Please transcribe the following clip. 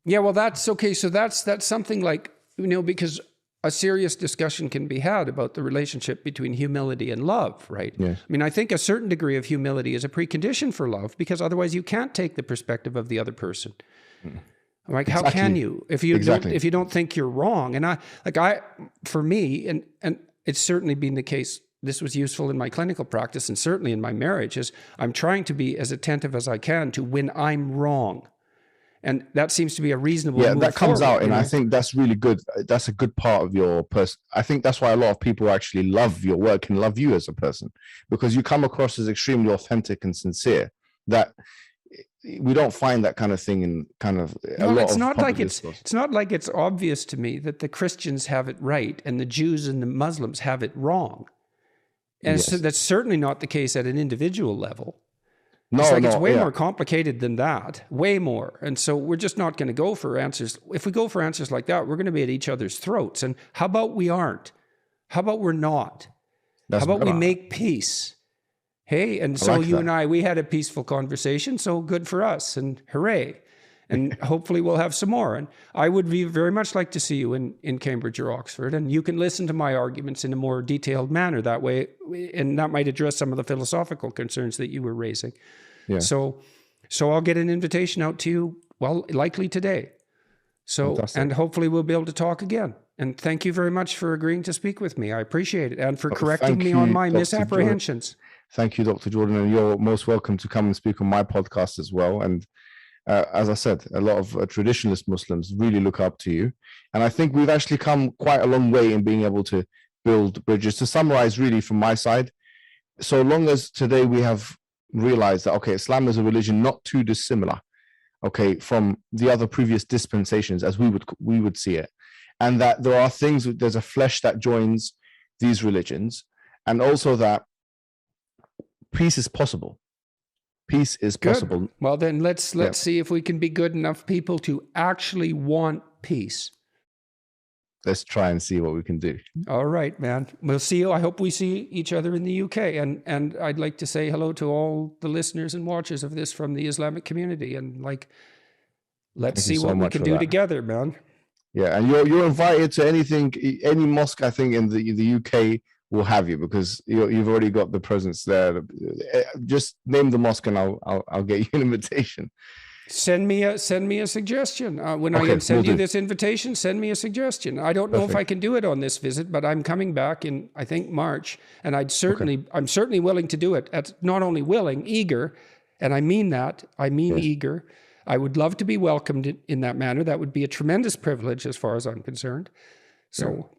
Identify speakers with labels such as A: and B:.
A: Yeah, well, that's okay. So that's something like, because a serious discussion can be had about the relationship between humility and love, right?
B: Yes.
A: I mean, I think a certain degree of humility is a precondition for love, because otherwise you can't take the perspective of the other person. Like, how can you, if you don't think you're wrong? And for me, and it's certainly been the case, this was useful in my clinical practice and certainly in my marriage, is I'm trying to be as attentive as I can to when I'm wrong. And that seems to be a reasonable move
B: that comes
A: forward,
B: out, and I think that's really good. That's a good part of your person. I think that's why a lot of people actually love your work and love you as a person, because you come across as extremely authentic and sincere. That we don't find that kind of thing in kind of a lot
A: it's
B: of
A: not like
B: discourse.
A: it's not like it's obvious to me that the Christians have it right and the Jews and the Muslims have it wrong. And so that's certainly not the case at an individual level. It's way more complicated than that, way more. And so we're just not going to go for answers. If we go for answers like that, we're going to be at each other's throats. And how about we aren't? How about we're not? How about we make peace? Hey, and so you and I, we had a peaceful conversation, so good for us, and hooray. And hopefully we'll have some more. And I would very much like to see you in Cambridge or Oxford, and you can listen to my arguments in a more detailed manner that way, and that might address some of the philosophical concerns that you were raising. Yeah. So I'll get an invitation out to you, well, likely today. So, fantastic. And hopefully we'll be able to talk again. And thank you very much for agreeing to speak with me. I appreciate it. And for correcting me on my misapprehensions.
B: Thank you, Dr. Jordan. And you're most welcome to come and speak on my podcast as well. And as I said, a lot of traditionalist Muslims really look up to you. And I think we've actually come quite a long way in being able to build bridges. To summarize really from my side, so long as today we have realized that, okay, Islam is a religion not too dissimilar, okay, from the other previous dispensations as we would see it. And that there are things, there's a flesh that joins these religions, and also that peace is possible. Peace is possible.
A: Good. Well, then let's see if we can be good enough people to actually want peace.
B: Let's try and see what we can do.
A: All right, man. We'll see you. I hope we see each other in the UK. And I'd like to say hello to all the listeners and watchers of this from the Islamic community. And let's see what we can do together, man.
B: Yeah, and you're invited to any mosque, I think, in the UK will have you, because you've already got the presence there. Just name the mosque and I'll get you an invitation.
A: Send me a suggestion. When I send you this invitation, send me a suggestion. I don't know if I can do it on this visit, but I'm coming back in, I think, March, and I'm certainly willing to do it. Not only willing, eager, and I mean that. I mean eager. I would love to be welcomed in that manner. That would be a tremendous privilege as far as I'm concerned. So